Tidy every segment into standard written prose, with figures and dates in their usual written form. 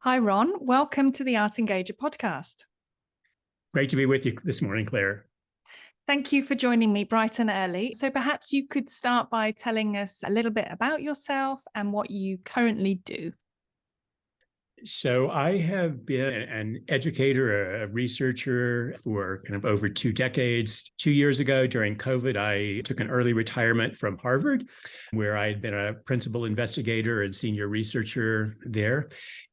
Hi, Ron. Welcome to the Art Engager podcast. Great to be with you this morning, Claire. Thank you for joining me bright and early. So perhaps you could start by telling us a little bit about yourself and what you currently do. So I have been an educator, a researcher for kind of over 2 decades. 2 years ago, during COVID, I took an early retirement from Harvard, where I had been a principal investigator and senior researcher there.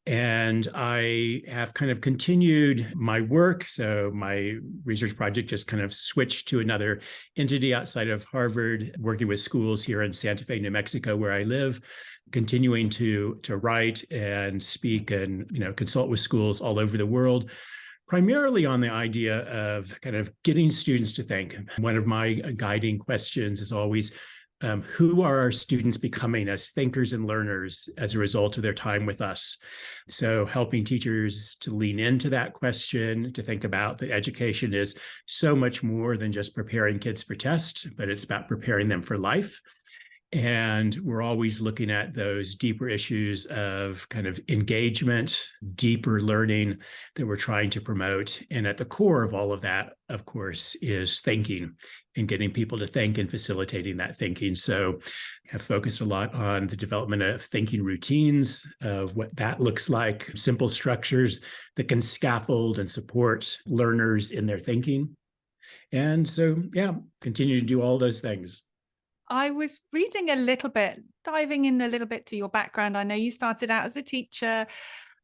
And I have kind of continued my work. So my research project just kind of switched to another entity outside of Harvard, working with schools here in Santa Fe, New Mexico, where I live, continuing to write and speak and consult with schools all over the world, primarily on the idea of kind of getting students to think. One of my guiding questions is always, who are our students becoming as thinkers and learners as a result of their time with us? So helping teachers to lean into that question, to think about that education is so much more than just preparing kids for tests, but it's about preparing them for life. And we're always looking at those deeper issues of kind of engagement, deeper learning that we're trying to promote. And at the core of all of that, of course, is thinking and getting people to think and facilitating that thinking. So I have focused a lot on the development of thinking routines, of what that looks like, simple structures that can scaffold and support learners in their thinking. And so, continue to do all those things. I was reading a little bit, diving in a little bit to your background. I know you started out as a teacher.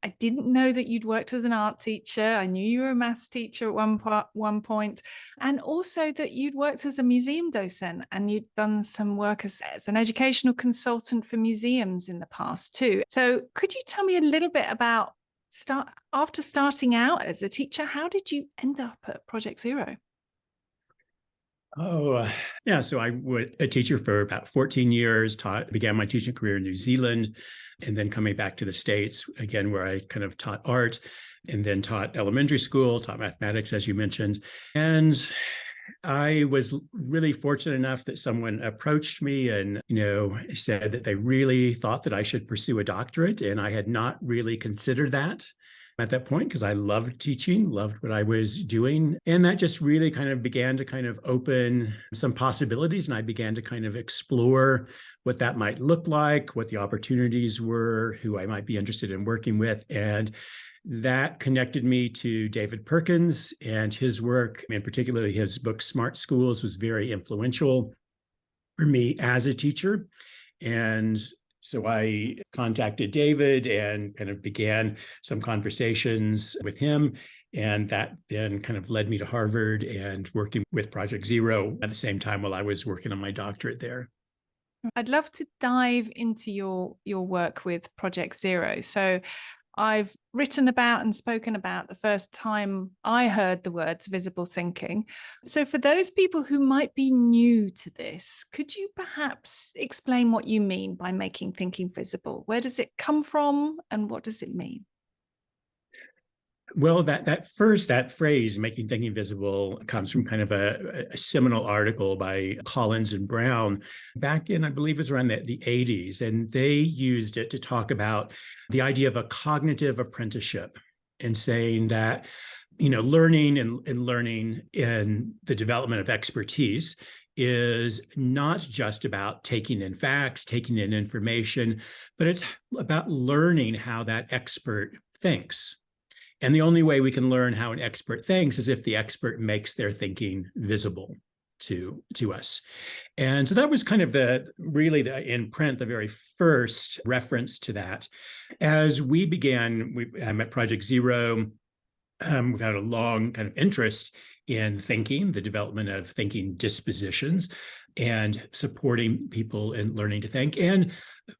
I didn't know that you'd worked as an art teacher. I knew you were a maths teacher at one point, and also that you'd worked as a museum docent and you'd done some work as an educational consultant for museums in the past too. So could you tell me a little bit about after starting out as a teacher, how did you end up at Project Zero? So I was a teacher for about 14 years, began my teaching career in New Zealand, and then coming back to the States, again, where I kind of taught art and then taught elementary school, taught mathematics, as you mentioned. And I was really fortunate enough that someone approached me and, said that they really thought that I should pursue a doctorate. And I had not really considered that at that point, because I loved teaching, loved what I was doing. And that just really kind of began to kind of open some possibilities. And I began to kind of explore what that might look like, what the opportunities were, who I might be interested in working with. And that connected me to David Perkins, and his work, and particularly his book, Smart Schools, was very influential for me as a teacher. And so I contacted David and kind of began some conversations with him. And that then kind of led me to Harvard and working with Project Zero at the same time while I was working on my doctorate there. I'd love to dive into your work with Project Zero. So I've written about and spoken about the first time I heard the words visible thinking. So for those people who might be new to this, could you perhaps explain what you mean by making thinking visible? Where does it come from and what does it mean? Well, that phrase, making thinking visible, comes from kind of a seminal article by Collins and Bown back in, I believe it was around the 80s. And they used it to talk about the idea of a cognitive apprenticeship and saying that, learning and learning in the development of expertise is not just about taking in facts, taking in information, but it's about learning how that expert thinks. And the only way we can learn how an expert thinks is if the expert makes their thinking visible to us. And so that was kind of in print, the very first reference to that. As we began, I'm at Project Zero. We've had a long kind of interest in thinking, the development of thinking dispositions, and supporting people in learning to think. And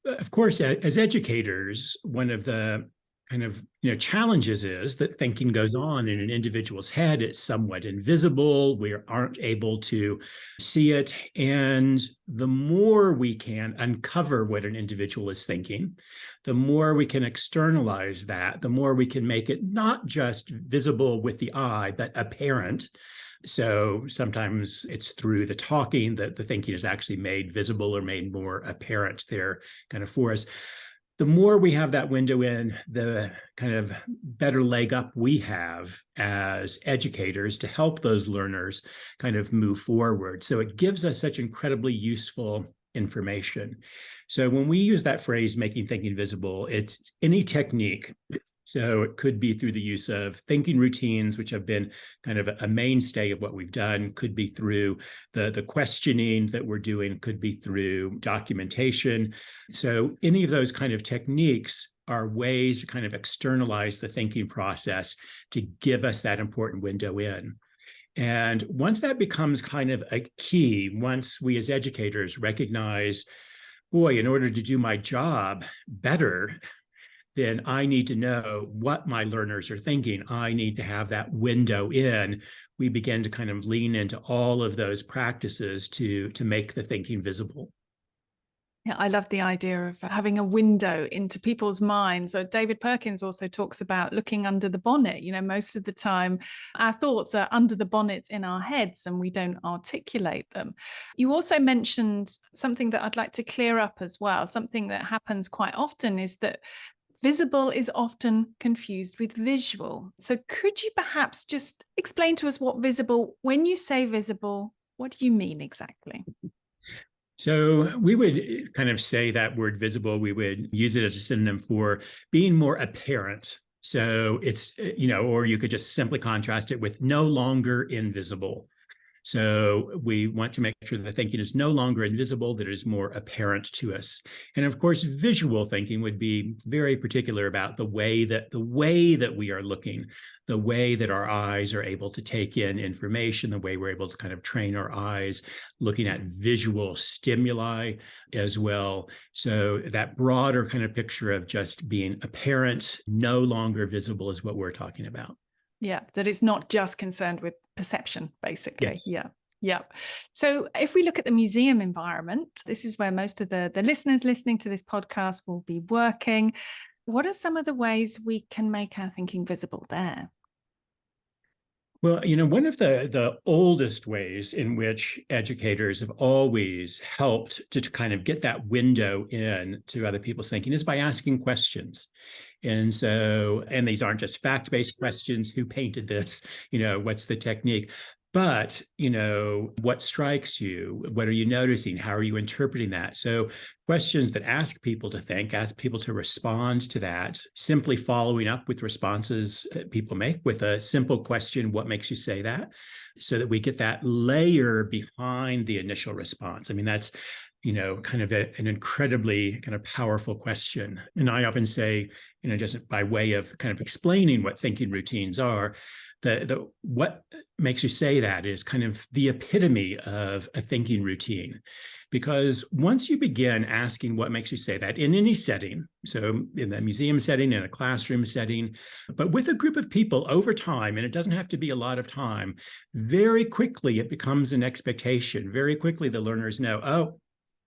of course, as educators, one of the kind of challenges is that thinking goes on in an individual's head. It's somewhat invisible. We aren't able to see it. And the more we can uncover what an individual is thinking, the more we can externalize that, the more we can make it not just visible with the eye, but apparent. So sometimes it's through the talking that the thinking is actually made visible or made more apparent there kind of for us. the more we have that window in, the kind of better leg up we have as educators to help those learners kind of move forward. So it gives us such incredibly useful information. So when we use that phrase, making thinking visible, it's any technique. So it could be through the use of thinking routines, which have been kind of a mainstay of what we've done, could be through the questioning that we're doing, could be through documentation. So any of those kind of techniques are ways to kind of externalize the thinking process to give us that important window in. And once that becomes kind of a key, once we as educators recognize, boy, in order to do my job better, then I need to know what my learners are thinking. I need to have that window in. We begin to kind of lean into all of those practices to make the thinking visible. Yeah, I love the idea of having a window into people's minds. So David Perkins also talks about looking under the bonnet. You know, most of the time our thoughts are under the bonnet in our heads and we don't articulate them. You also mentioned something that I'd like to clear up as well. Something that happens quite often is that visible is often confused with visual. So could you perhaps just explain to us what visible, when you say visible, what do you mean exactly? So we would kind of say that word visible, we would use it as a synonym for being more apparent. So it's, or you could just simply contrast it with no longer invisible. So we want to make sure that the thinking is no longer invisible, that it is more apparent to us. And of course, visual thinking would be very particular about the way that we are looking, the way that our eyes are able to take in information, the way we're able to kind of train our eyes, looking at visual stimuli as well. So that broader kind of picture of just being apparent, no longer visible is what we're talking about. Yeah, that it's not just concerned with perception, basically. Yes. Yeah. So if we look at the museum environment, this is where most of the listeners listening to this podcast will be working. What are some of the ways we can make our thinking visible there? Well, one of the oldest ways in which educators have always helped to kind of get that window in to other people's thinking is by asking questions. And so, and these aren't just fact-based questions, who painted this, what's the technique? But, what strikes you? What are you noticing? How are you interpreting that? So questions that ask people to think, ask people to respond to that, simply following up with responses that people make with a simple question, what makes you say that? So that we get that layer behind the initial response. I mean, that's kind of an incredibly kind of powerful question. And I often say, just by way of kind of explaining what thinking routines are, the what makes you say that is kind of the epitome of a thinking routine. Because once you begin asking what makes you say that in any setting, so in the museum setting, in a classroom setting, but with a group of people over time, and it doesn't have to be a lot of time, very quickly it becomes an expectation. Very quickly the learners know, oh,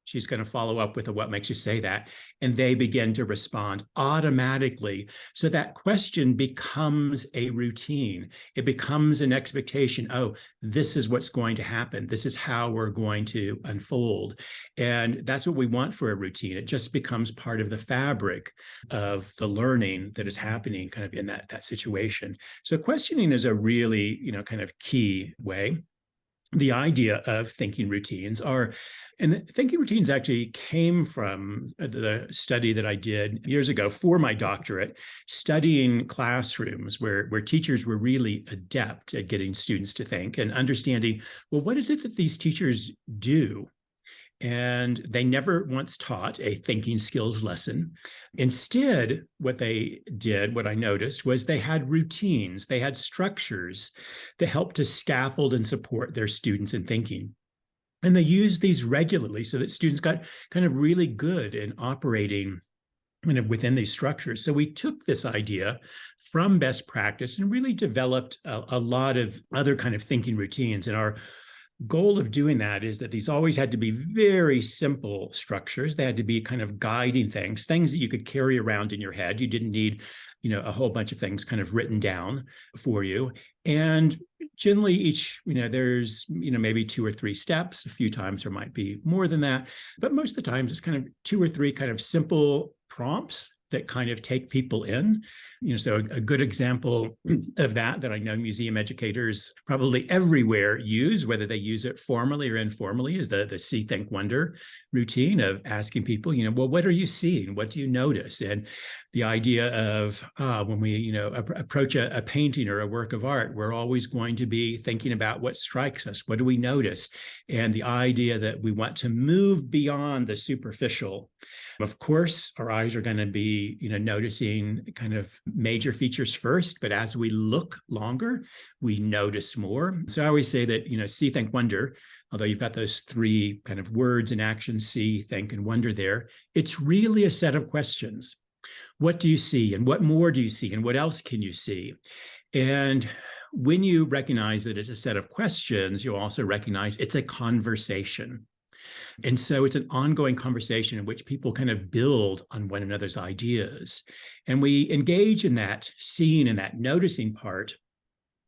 she's going to follow up with a what makes you say that, and they begin to respond automatically. So that question becomes a routine. It becomes an expectation. Oh, this is what's going to happen. This is how we're going to unfold. And that's what we want for a routine. It just becomes part of the fabric of the learning that is happening kind of in that situation. So questioning is a really, kind of key way. The idea of thinking routines are, and thinking routines actually came from the study that I did years ago for my doctorate, studying classrooms where teachers were really adept at getting students to think and understanding, well, what is it that these teachers do? And they never once taught a thinking skills lesson. Instead, what they did, what I noticed, was they had routines, they had structures that helped to scaffold and support their students in thinking. And they used these regularly so that students got kind of really good in operating kind of within these structures. So we took this idea from best practice and really developed a lot of other kind of thinking routines. And our goal of doing that is that these always had to be very simple structures. They had to be kind of guiding things that you could carry around in your head. You didn't need, a whole bunch of things kind of written down for you. And generally each, there's, maybe 2 or 3 steps. A few times there might be more than that, but most of the times it's kind of 2 or 3 kind of simple prompts that kind of take people in. So a good example of that I know museum educators probably everywhere use, whether they use it formally or informally, is the See, Think, Wonder routine of asking people, well, what are you seeing? What do you notice? And the idea of when we, approach a painting or a work of art, we're always going to be thinking about what strikes us. What do we notice? And the idea that we want to move beyond the superficial. Of course, our eyes are going to be, noticing kind of major features first, but as we look longer, we notice more. So I always say that, see, think, wonder, although you've got those three kind of words and actions, see, think, and wonder there, it's really a set of questions. What do you see? And what more do you see? And what else can you see? And when you recognize that it's a set of questions, you also recognize it's a conversation. And so it's an ongoing conversation in which people kind of build on one another's ideas. And we engage in that seeing and that noticing part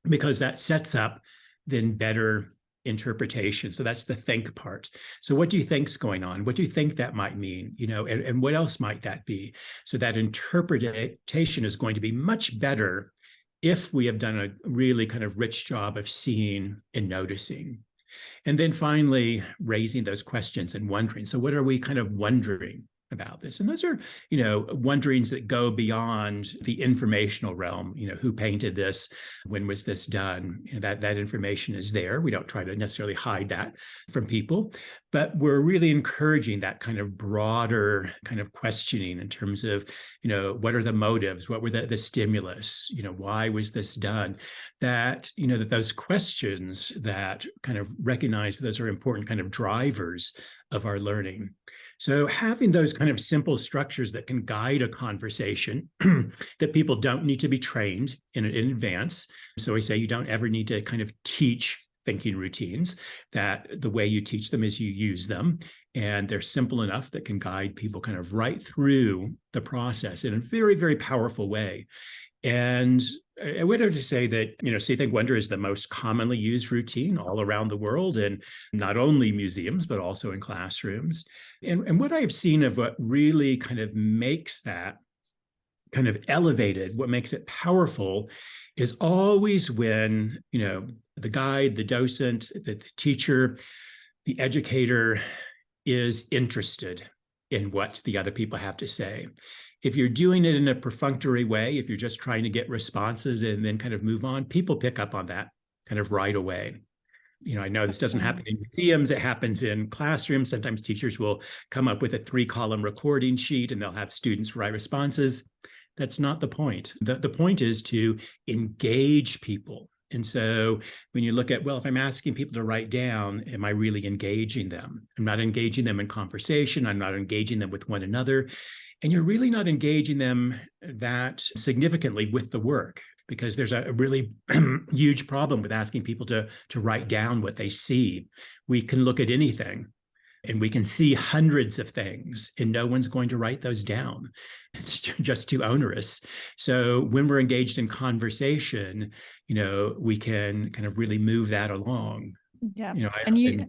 because that sets up then better interpretation. So that's the think part. So what do you think's going on? What do you think that might mean? And what else might that be? So that interpretation is going to be much better if we have done a really kind of rich job of seeing and noticing. And then finally, raising those questions and wondering. So what are we kind of wondering about this? And those are, wonderings that go beyond the informational realm. Who painted this? When was this done? That information is there. We don't try to necessarily hide that from people, but we're really encouraging that kind of broader kind of questioning in terms of, what are the motives? What were the stimulus? Why was this done? That, that those questions that kind of recognize those are important kind of drivers of our learning. So having those kind of simple structures that can guide a conversation that people don't need to be trained in advance. So we say you don't ever need to kind of teach thinking routines, that the way you teach them is you use them. And they're simple enough that can guide people kind of right through the process in a very, very powerful way. And I would have to say that, See, Think, Wonder is the most commonly used routine all around the world, and not only museums, but also in classrooms. And what I've seen of what really kind of makes that kind of elevated, what makes it powerful is always when, the guide, the docent, the teacher, the educator is interested in what the other people have to say. If you're doing it in a perfunctory way, if you're just trying to get responses and then kind of move on, people pick up on that kind of right away. I know this doesn't happen in museums, it happens in classrooms. Sometimes teachers will come up with a 3-column recording sheet and they'll have students write responses. That's not the point. The point is to engage people. And so when you look at, well, if I'm asking people to write down, am I really engaging them? I'm not engaging them in conversation. I'm not engaging them with one another. And you're really not engaging them that significantly with the work, because there's a really huge problem with asking people to write down what they see. We can look at anything and we can see hundreds of things and no one's going to write those down. It's just too onerous. So when we're engaged in conversation, we can kind of really move that along. Yeah. And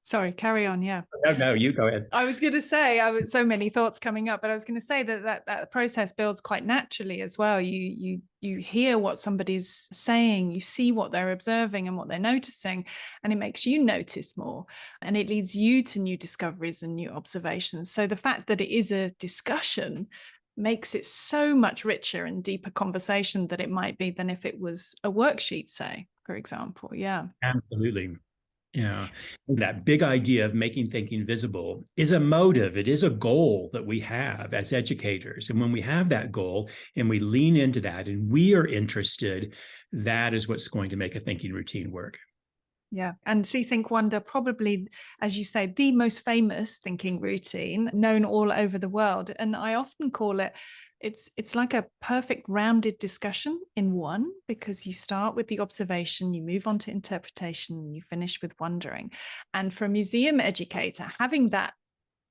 sorry, carry on. Yeah. No, you go ahead. I was going to say, so many thoughts coming up, but I was going to say that process builds quite naturally as well. You hear what somebody's saying, you see what they're observing and what they're noticing, and it makes you notice more, and it leads you to new discoveries and new observations. So the fact that it is a discussion makes it so much richer and deeper conversation that it might be than if it was a worksheet, say, for example. Yeah. Absolutely. Yeah. That big idea of making thinking visible is a motive. It is a goal that we have as educators. And when we have that goal and we lean into that and we are interested, that is what's going to make a thinking routine work. Yeah. And See, Think, Wonder, probably, as you say, the most famous thinking routine known all over the world. And I often call it, it's like a perfect rounded discussion in one, because you start with the observation, you move on to interpretation, and you finish with wondering. And for a museum educator, having that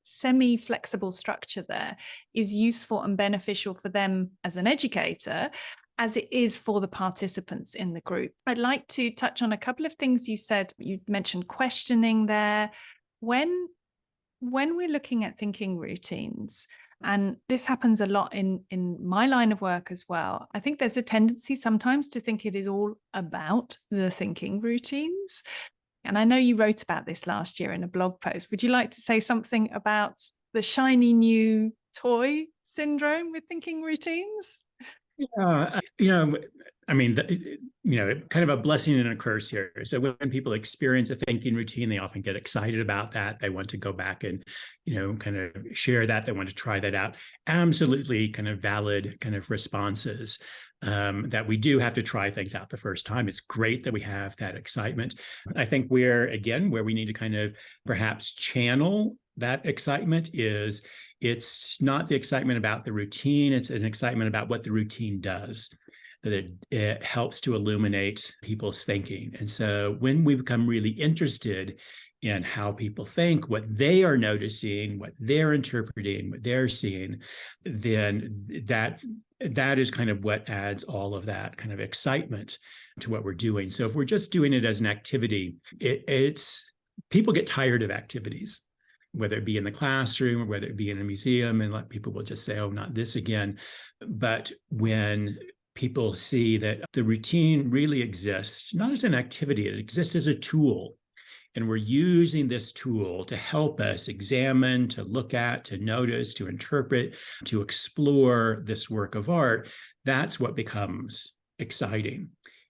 semi-flexible structure there is useful and beneficial for them as an educator, as it is for the participants in the group. I'd like to touch on a couple of things you said. You mentioned questioning there. When we're looking at thinking routines, And this happens a lot in my line of work as well. I think there's a tendency sometimes to think it is all about the thinking routines. And I know you wrote about this last year in a blog post. Would you like to say something about the shiny new toy syndrome with thinking routines? I mean, kind of a blessing and a curse here. So when people experience a thinking routine, they often get excited about that. They want to go back and, kind of share that. They want to try that out. Absolutely kind of valid kind of responses. That we do have to try things out the first time. It's great that we have that excitement. I think where we need to kind of perhaps channel that excitement is it's not the excitement about the routine, it's an excitement about what the routine does, that it helps to illuminate people's thinking. And so when we become really interested in how people think, what they are noticing, what they're interpreting, what they're seeing, then that is kind of what adds all of that kind of excitement to what we're doing. So if we're just doing it as an activity, it's people get tired of activities, whether it be in the classroom or whether it be in a museum, and people will just say, oh, not this again. But when people see that the routine really exists, not as an activity, it exists as a tool. And we're using this tool to help us examine, to look at, to notice, to interpret, to explore this work of art. That's what becomes exciting.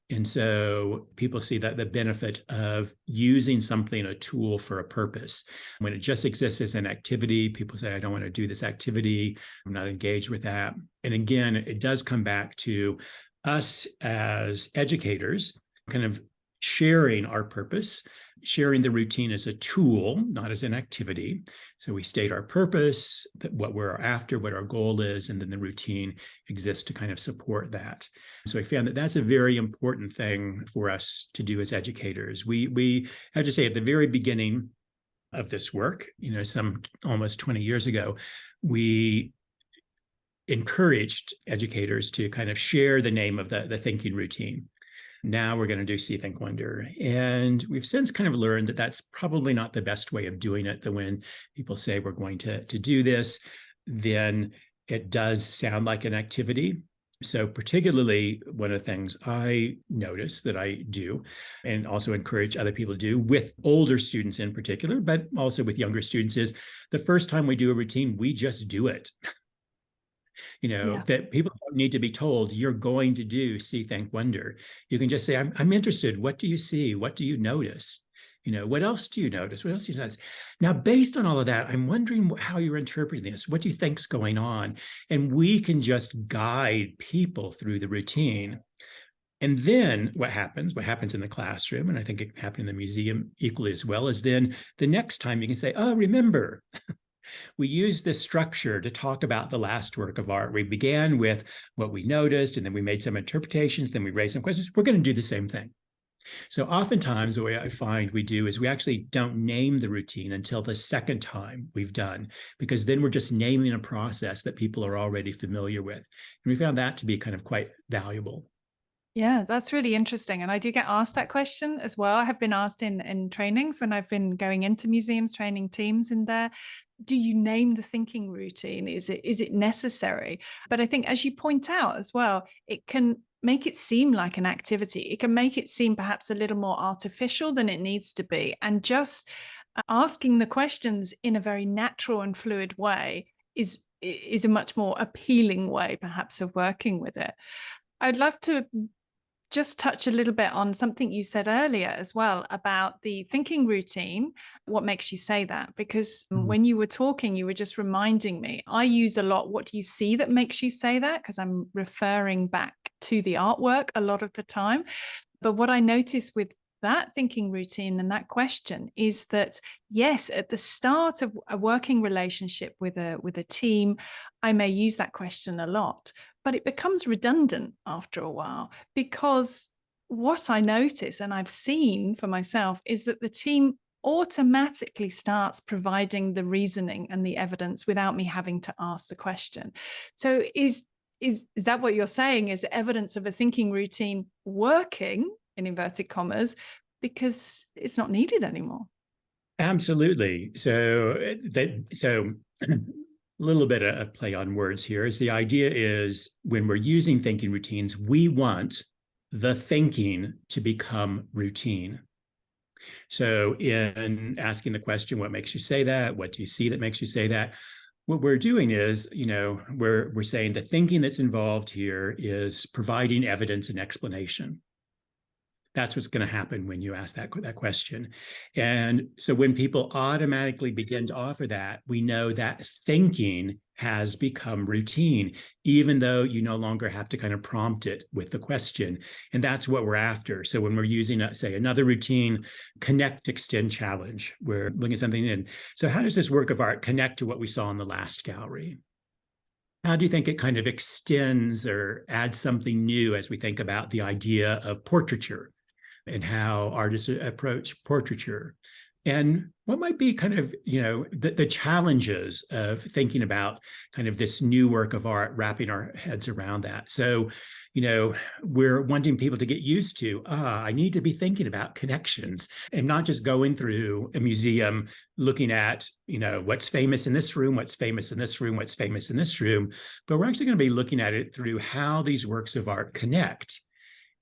And so people see that the benefit of using something, a tool for a purpose. When it just exists as an activity, people say, I don't want to do this activity. I'm not engaged with that. And again, it does come back to us as educators kind of sharing our purpose, sharing the routine as a tool, not as an activity. So we state our purpose, what we're after, what our goal is, and then the routine exists to kind of support that. So I found that that's a very important thing for us to do as educators. We have to say at the very beginning of this work, some almost 20 years ago, we encouraged educators to kind of share the name of the thinking routine. Now we're going to do See, Think, Wonder. And we've since kind of learned that that's probably not the best way of doing it, that when people say we're going to do this, then it does sound like an activity. So particularly one of the things I notice that I do, and also encourage other people to do with older students in particular, but also with younger students, is the first time we do a routine, we just do it. That people don't need to be told you're going to do See, Think, Wonder. You can just say, I'm interested. What do you see? What do you notice? What else do you notice? What else do you notice? Now, based on all of that, I'm wondering how you're interpreting this. What do you think's going on? And we can just guide people through the routine. And then what happens in the classroom, and I think it can happen in the museum equally as well, is then the next time you can say, oh, remember, we used this structure to talk about the last work of art. We began with what we noticed, and then we made some interpretations, then we raised some questions. We're going to do the same thing. So oftentimes the way I find we do is we actually don't name the routine until the second time we've done, because then we're just naming a process that people are already familiar with. And we found that to be kind of quite valuable. Yeah, that's really interesting. And I do get asked that question as well. I have been asked in trainings when I've been going into museums, training teams in there. Do you name the thinking routine? Is it necessary? But I think, as you point out as well, it can make it seem like an activity. It can make it seem perhaps a little more artificial than it needs to be. And just asking the questions in a very natural and fluid way is a much more appealing way, perhaps, of working with it. I'd love to just touch a little bit on something you said earlier as well about the thinking routine. What makes you say that? Because when you were talking, you were just reminding me, I use a lot, what do you see that makes you say that? Because I'm referring back to the artwork a lot of the time. But what I notice with that thinking routine and that question is that, yes, at the start of a working relationship with a team, I may use that question a lot, but it becomes redundant after a while, because what I notice, and I've seen for myself, is that the team automatically starts providing the reasoning and the evidence without me having to ask the question. So is that what you're saying, is evidence of a thinking routine working, in inverted commas, because it's not needed anymore? Absolutely. So little bit of play on words here, is the idea is when we're using thinking routines, we want the thinking to become routine. So in asking the question, what makes you say that? What do you see that makes you say that? What we're doing is, we're saying the thinking that's involved here is providing evidence and explanation. That's what's going to happen when you ask that question. And so when people automatically begin to offer that, we know that thinking has become routine, even though you no longer have to kind of prompt it with the question. And that's what we're after. So when we're using, say, another routine, connect, extend, challenge, we're looking at something in. So how does this work of art connect to what we saw in the last gallery? How do you think it kind of extends or adds something new as we think about the idea of portraiture and how artists approach portraiture? And what might be kind of, the challenges of thinking about kind of this new work of art, wrapping our heads around that. So, we're wanting people to get used to, I need to be thinking about connections and not just going through a museum looking at, what's famous in this room, what's famous in this room, what's famous in this room, but we're actually going to be looking at it through how these works of art connect.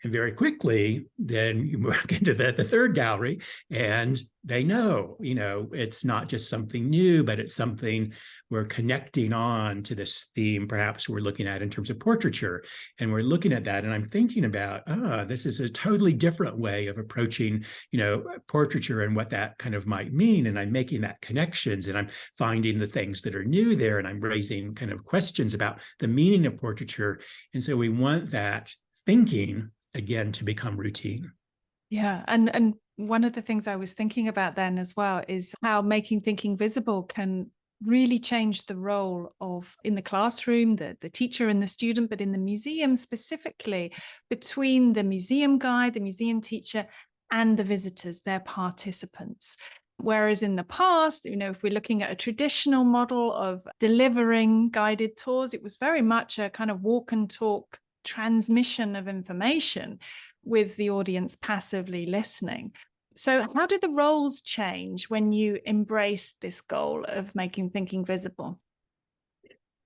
And very quickly, then you move into the third gallery, and they know, it's not just something new, but it's something we're connecting on to this theme, perhaps we're looking at in terms of portraiture. And we're looking at that, and I'm thinking about, this is a totally different way of approaching, portraiture and what that kind of might mean. And I'm making that connections, and I'm finding the things that are new there, and I'm raising kind of questions about the meaning of portraiture. And so we want that thinking again to become routine. Yeah. And one of the things I was thinking about then as well is how making thinking visible can really change the role of, in the classroom, the teacher and the student, but in the museum specifically, between the museum guide, the museum teacher, and the visitors, their participants. Whereas in the past, if we're looking at a traditional model of delivering guided tours, it was very much a kind of walk and talk transmission of information with the audience passively listening. So how did the roles change when you embrace this goal of making thinking visible?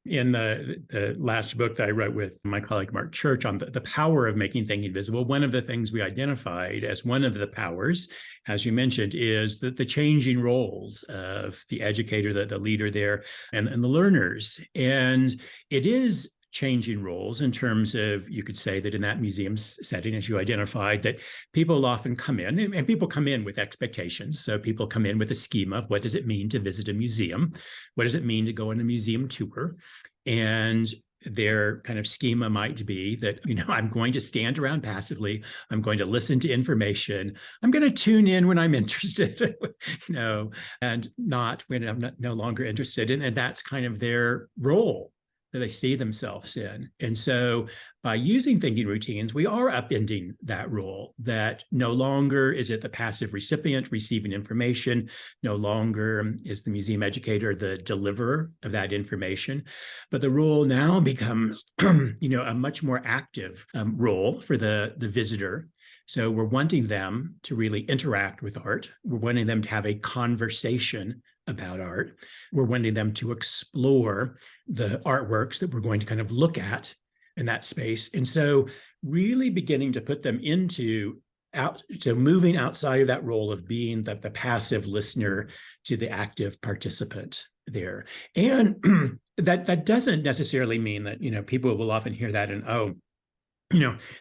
In the last book that I wrote with my colleague Mark Church on the power of making thinking visible, one of the things we identified as one of the powers, as you mentioned, is that the changing roles of the educator, the leader there, and the learners. And it is changing roles in terms of, you could say that in that museum setting, as you identified, that people often come in, and people come in with expectations. So people come in with a schema of what does it mean to visit a museum? What does it mean to go on a museum tour? And their kind of schema might be that, I'm going to stand around passively. I'm going to listen to information. I'm going to tune in when I'm interested, and not when I'm no longer interested. And that's kind of their role that they see themselves in. And so by using thinking routines, we are upending that role, that no longer is it the passive recipient receiving information, no longer is the museum educator the deliverer of that information, but the role now becomes a much more active role for the visitor. So we're wanting them to really interact with art. We're wanting them to have a conversation about art. We're wanting them to explore the artworks that we're going to kind of look at in that space. And so really beginning to put them so moving outside of that role of being the passive listener to the active participant there. And that doesn't necessarily mean that, people will often hear that and,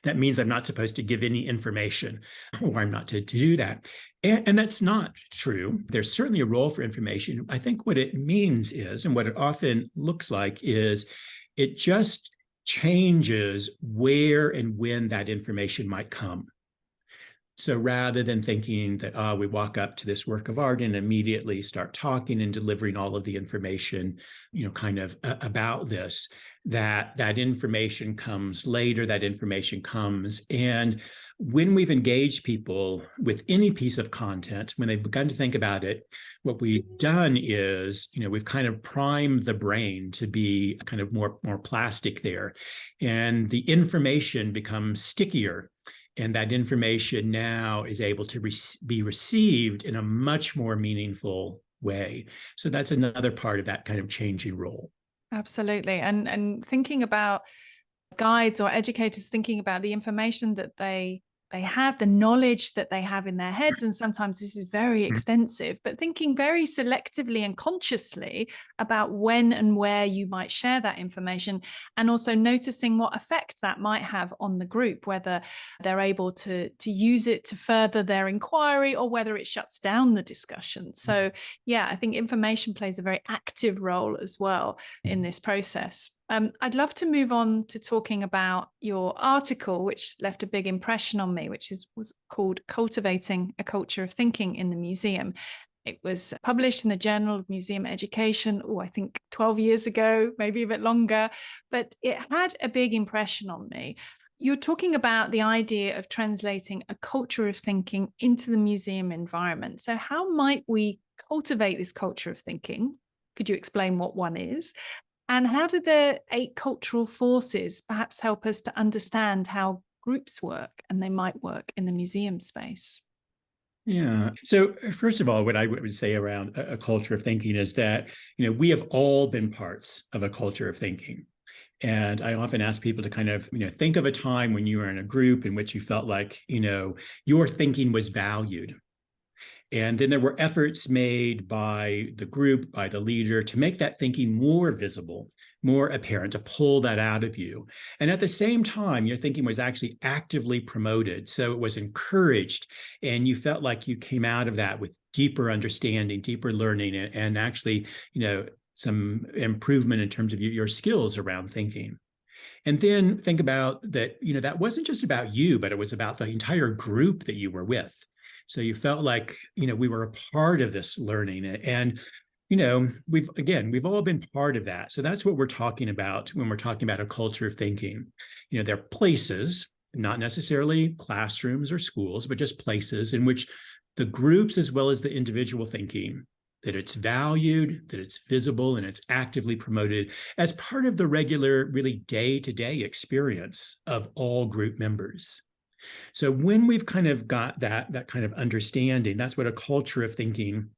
that means I'm not supposed to give any information, or I'm not to do that. And that's not true. There's certainly a role for information. I think what it means is, and what it often looks like is, it just changes where and when that information might come. So rather than thinking that we walk up to this work of art and immediately start talking and delivering all of the information, kind of about this, that information comes later, that information comes. And when we've engaged people with any piece of content, when they've begun to think about it, what we've done is, we've kind of primed the brain to be kind of more plastic there. And the information becomes stickier. And that information now is able to be received in a much more meaningful way. So that's another part of that kind of changing role. Absolutely. And thinking about guides or educators, thinking about the information that they have, the knowledge that they have in their heads, and sometimes this is very extensive, but thinking very selectively and consciously about when and where you might share that information, and also noticing what effect that might have on the group, whether they're able to use it to further their inquiry or whether it shuts down the discussion. So yeah, I think information plays a very active role as well in this process. I'd love to move on to talking about your article, which left a big impression on me, which was called Cultivating a Culture of Thinking in the Museum. It was published in the Journal of Museum Education, I think 12 years ago, maybe a bit longer, but it had a big impression on me. You're talking about the idea of translating a culture of thinking into the museum environment. So how might we cultivate this culture of thinking? Could you explain what one is? And how do the 8 cultural forces perhaps help us to understand how groups work and they might work in the museum space? Yeah. So first of all, what I would say around a culture of thinking is that, we have all been parts of a culture of thinking. And I often ask people to kind of, think of a time when you were in a group in which you felt like, your thinking was valued. And then there were efforts made by the group, by the leader, to make that thinking more visible, more apparent, to pull that out of you. And at the same time, your thinking was actually actively promoted. So it was encouraged, and you felt like you came out of that with deeper understanding, deeper learning, and actually, some improvement in terms of your skills around thinking. And then think about that, that wasn't just about you, but it was about the entire group that you were with. So you felt like, we were a part of this learning. And, we've all been part of that. So that's what we're talking about when we're talking about a culture of thinking. There are places, not necessarily classrooms or schools, but just places in which the groups as well as the individual thinking, that it's valued, that it's visible, and it's actively promoted as part of the regular, really day-to-day experience of all group members. So when we've kind of got that kind of understanding, that's what a culture of thinking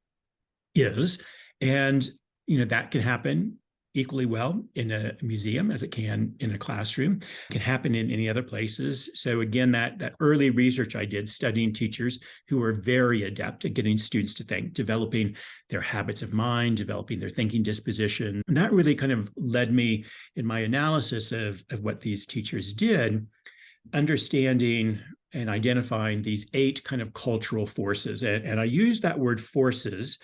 is. And, that can happen equally well in a museum as it can in a classroom. It can happen in any other places. So again, that early research I did studying teachers who were very adept at getting students to think, developing their habits of mind, developing their thinking disposition. And that really kind of led me in my analysis of what these teachers did, understanding and identifying these 8 kind of cultural forces. And I use that word forces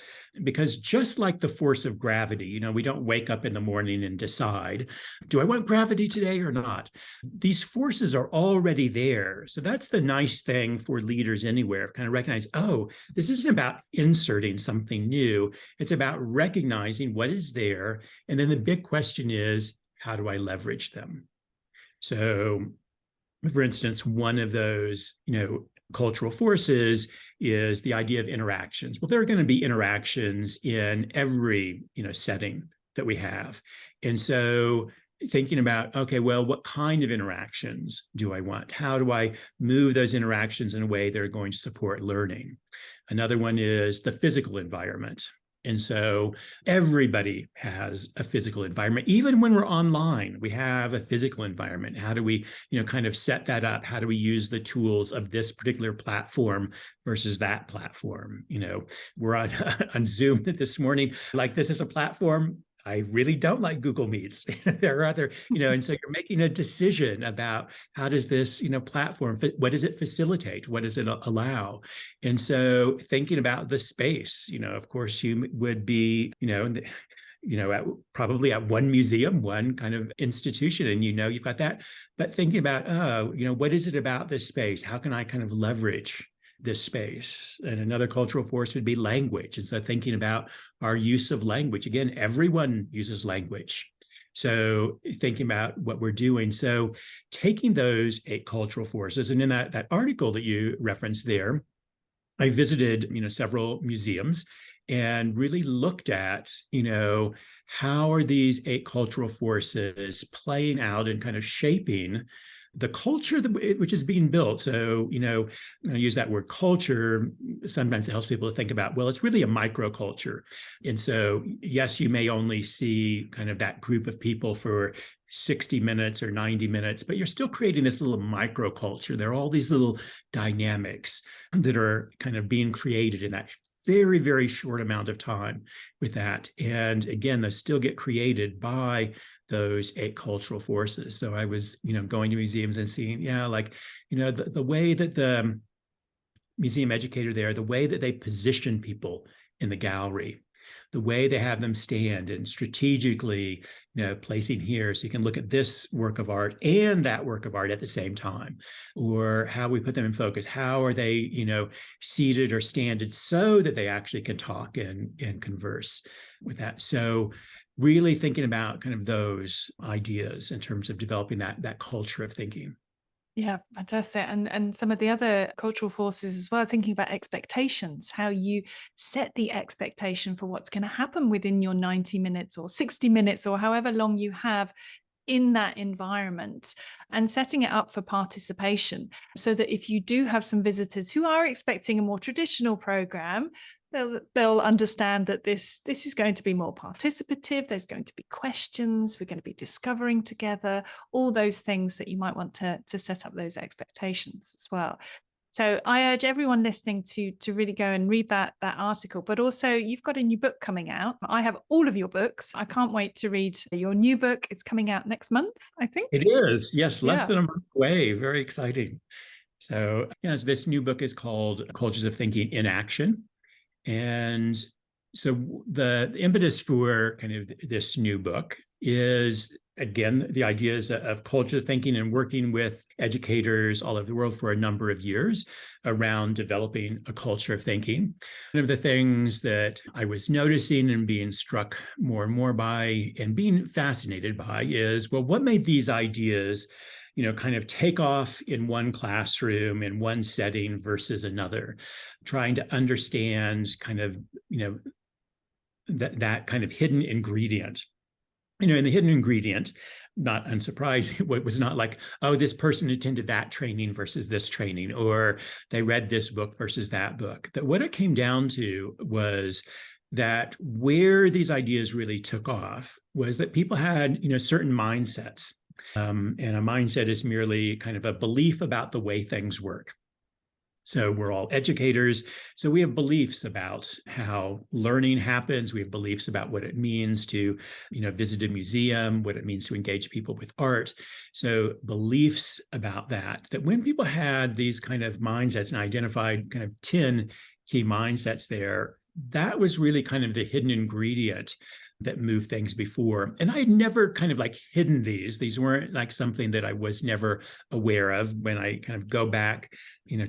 because just like the force of gravity, we don't wake up in the morning and decide, do I want gravity today or not? These forces are already there. So that's the nice thing for leaders anywhere, kind of recognize, this isn't about inserting something new. It's about recognizing what is there. And then the big question is, how do I leverage them? So for instance, one of those, cultural forces is the idea of interactions. Well, there are going to be interactions in every, setting that we have. And so thinking about, okay, well, what kind of interactions do I want? How do I move those interactions in a way that are going to support learning? Another one is the physical environment. And so everybody has a physical environment. Even when we're online, we have a physical environment. How do we, kind of set that up? How do we use the tools of this particular platform versus that platform? We're on, on Zoom this morning. Like, this is a platform. I really don't like Google Meets. There are other, and so you're making a decision about how does this, platform, what does it facilitate? What does it allow? And so thinking about the space, of course, you would be, probably at one museum, one kind of institution, and you've got that. But thinking about, what is it about this space? How can I kind of leverage this space? And another cultural force would be language. And so thinking about our use of language. Again, everyone uses language. So thinking about what we're doing. So taking those 8 cultural forces, and in that article that you referenced there, I visited, several museums and really looked at, how are these 8 cultural forces playing out and kind of shaping the culture which is being built. So, I use that word culture. Sometimes it helps people to think about, well, it's really a microculture. And so, yes, you may only see kind of that group of people for 60 minutes or 90 minutes, but you're still creating this little microculture. There are all these little dynamics that are kind of being created in that very, very short amount of time with that. And again, those still get created by those 8 cultural forces. So I was, going to museums and seeing, the way that the museum educator there, the way that they position people in the gallery, the way they have them stand and strategically, placing here so you can look at this work of art and that work of art at the same time, or how we put them in focus. How are they, seated or standed so that they actually can talk and converse with that. So really thinking about kind of those ideas in terms of developing that culture of thinking. Yeah, fantastic. And some of the other cultural forces as well, thinking about expectations, how you set the expectation for what's going to happen within your 90 minutes or 60 minutes or however long you have in that environment, and setting it up for participation so that if you do have some visitors who are expecting a more traditional program, they'll understand that this is going to be more participative. There's going to be questions. We're going to be discovering together, all those things that you might want to set up those expectations as well. So I urge everyone listening to really go and read that article. But also, you've got a new book coming out. I have all of your books. I can't wait to read your new book. It's coming out next month, I think. It is, yes, less Yeah. than a month away. Very exciting. So, yes, this new book is called Cultures of Thinking in Action. And so the impetus for kind of this new book is, again, the ideas of culture thinking and working with educators all over the world for a number of years around developing a culture of thinking. One of the things that I was noticing and being struck more and more by and being fascinated by is, well, what made these ideas kind of take off in one classroom, in one setting versus another, trying to understand kind of, that kind of hidden ingredient. And the hidden ingredient, not unsurprising, it was not like, oh, this person attended that training versus this training, or they read this book versus that book. That what it came down to was that where these ideas really took off was that people had, certain mindsets. And a mindset is merely kind of a belief about the way things work. So we're all educators. So we have beliefs about how learning happens. We have beliefs about what it means to, visit a museum, what it means to engage people with art. So beliefs about that when people had these kind of mindsets and identified kind of 10 key mindsets there, that was really kind of the hidden ingredient that moved things before. And I had never kind of like hidden these. These weren't like something that I was never aware of. When I kind of go back,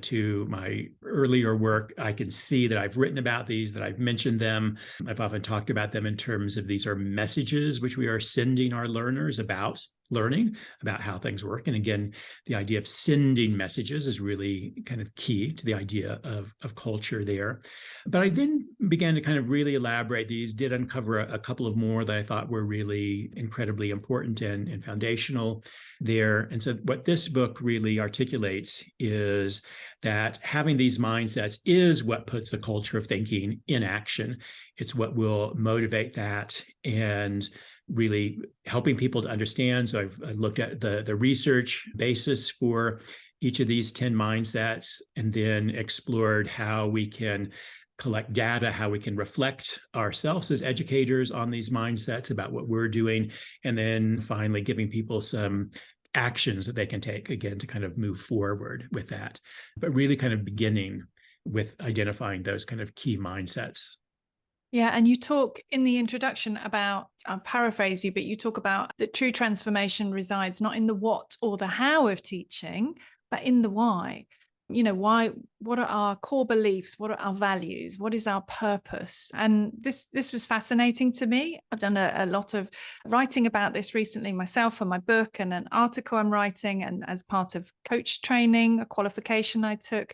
to my earlier work, I can see that I've written about these, that I've mentioned them. I've often talked about them in terms of these are messages which we are sending our learners about learning, about how things work. And again, the idea of sending messages is really kind of key to the idea of culture there. But I then began to kind of really elaborate these, did uncover a couple of more that I thought were really incredibly important and foundational there. And so what this book really articulates is that having these mindsets is what puts the culture of thinking in action. It's what will motivate that and really helping people to understand. So I looked at the research basis for each of these 10 mindsets, and then explored how we can collect data, how we can reflect ourselves as educators on these mindsets about what we're doing, and then finally giving people some actions that they can take, again, to kind of move forward with that. But really kind of beginning with identifying those kind of key mindsets. Yeah, and you talk in the introduction about, I'll paraphrase you, but you talk about that true transformation resides not in the what or the how of teaching, but in the why. Why, what are our core beliefs? What are our values? What is our purpose? And this was fascinating to me. I've done a lot of writing about this recently myself for my book and an article I'm writing, and as part of coach training, a qualification I took.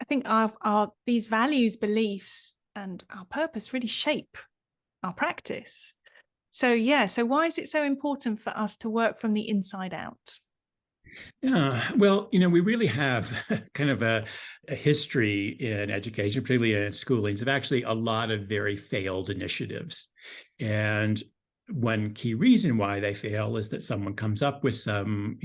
I think our these values, beliefs, and our purpose really shape our practice. So why is it so important for us to work from the inside out? Yeah, well, we really have kind of a history in education, particularly in schoolings, of actually a lot of very failed initiatives. And one key reason why they fail is that someone comes up with some,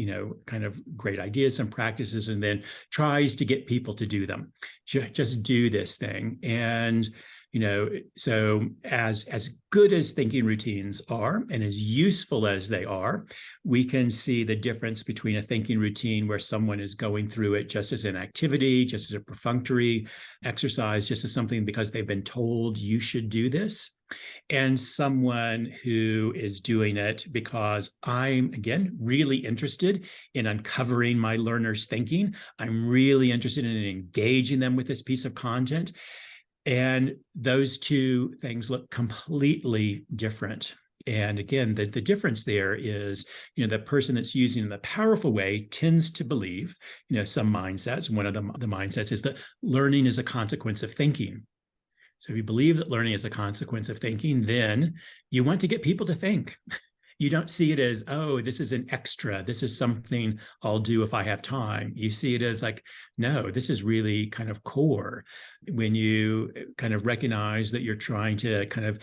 kind of great ideas, some practices, and then tries to get people to do them. Just do this thing. And so as good as thinking routines are and as useful as they are, we can see the difference between a thinking routine where someone is going through it just as an activity, just as a perfunctory exercise, just as something because they've been told you should do this, and someone who is doing it because I'm, again, really interested in uncovering my learners' thinking. I'm really interested in engaging them with this piece of content. And those two things look completely different. And again, the difference there is, the person that's using the powerful way tends to believe, some mindsets. One of the mindsets is that learning is a consequence of thinking. So if you believe that learning is a consequence of thinking, then you want to get people to think. You don't see it as, oh, this is an extra. This is something I'll do if I have time. You see it as like, no, this is really kind of core. When you kind of recognize that you're trying to kind of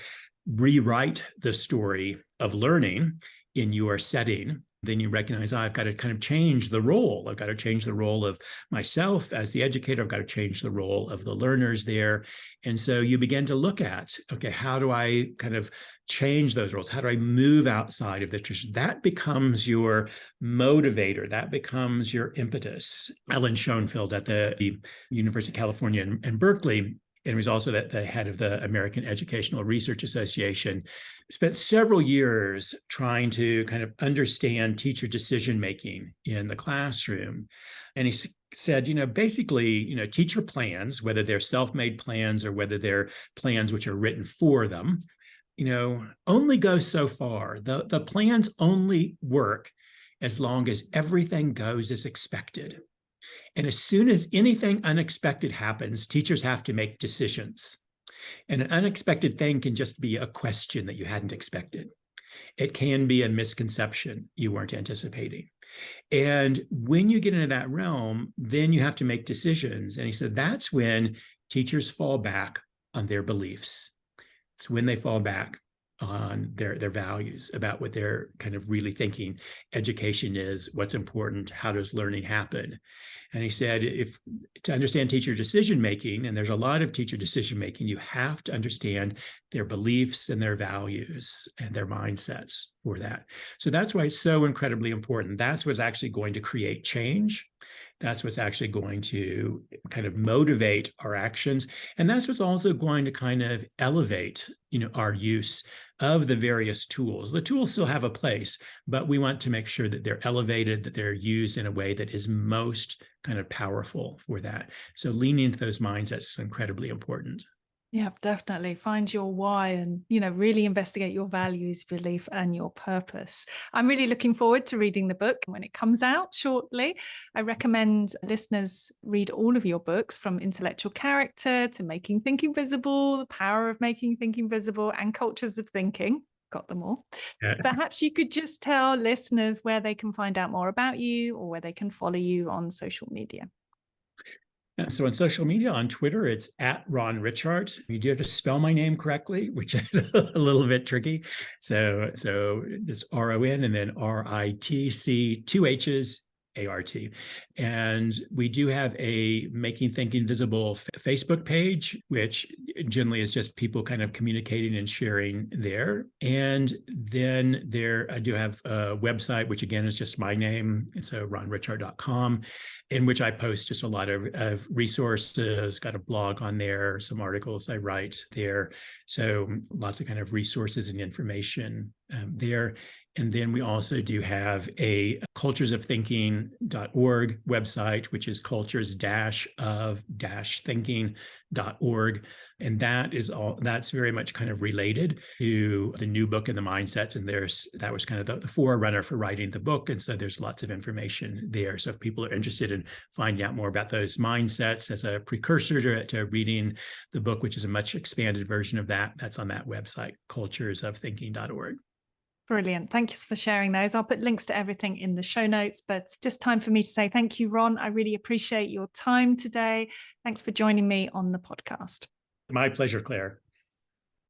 rewrite the story of learning in your setting, then you recognize, I've got to kind of change the role. I've got to change the role of myself as the educator. I've got to change the role of the learners there. And so you begin to look at, okay, how do I kind of change those roles? How do I move outside of the tradition? That becomes your motivator. That becomes your impetus. Ellen Schoenfeld at the University of California in Berkeley, and was also the head of the American Educational Research Association, spent several years trying to kind of understand teacher decision-making in the classroom. And he said, basically, teacher plans, whether they're self-made plans or whether they're plans which are written for them, only go so far. The plans only work as long as everything goes as expected. And as soon as anything unexpected happens, teachers have to make decisions. And an unexpected thing can just be a question that you hadn't expected. It can be a misconception you weren't anticipating. And when you get into that realm, then you have to make decisions. And he said that's when teachers fall back on their beliefs. It's when they fall back on their values about what they're kind of really thinking education is, what's important, how does learning happen. And he said, if to understand teacher decision making, and there's a lot of teacher decision making, you have to understand their beliefs and their values and their mindsets for that. So that's why it's so incredibly important. That's what's actually going to create change. That's what's actually going to kind of motivate our actions. And that's what's also going to kind of elevate, our use of the various tools. The tools still have a place, but we want to make sure that they're elevated, that they're used in a way that is most kind of powerful for that. So leaning into those mindsets is incredibly important. Yeah, definitely. Find your why and, really investigate your values, belief, and your purpose. I'm really looking forward to reading the book when it comes out shortly. I recommend listeners read all of your books, from Intellectual Character to Making Thinking Visible, The Power of Making Thinking Visible, and Cultures of Thinking. Got them all. Perhaps you could just tell listeners where they can find out more about you or where they can follow you on social media. So on social media, on Twitter, it's at Ron Ritchhart. You do have to spell my name correctly, which is a little bit tricky. So just RON and then RITC, two H's, ART. And we do have a Making Thinking Visible Facebook page, which generally is just people kind of communicating and sharing there. And then I do have a website, which again is just my name. It's ronritchhart.com, in which I post just a lot of resources, got a blog on there, some articles I write there. So lots of kind of resources and information there. And then we also do have a culturesofthinking.org website, which is cultures-of-thinking.org. And that's very much kind of related to the new book and the mindsets. And that was kind of the forerunner for writing the book. And so there's lots of information there. So if people are interested in finding out more about those mindsets as a precursor to reading the book, which is a much expanded version of that, that's on that website, culturesofthinking.org. Brilliant. Thank you for sharing those. I'll put links to everything in the show notes, but just time for me to say thank you, Ron. I really appreciate your time today. Thanks for joining me on the podcast. My pleasure, Claire.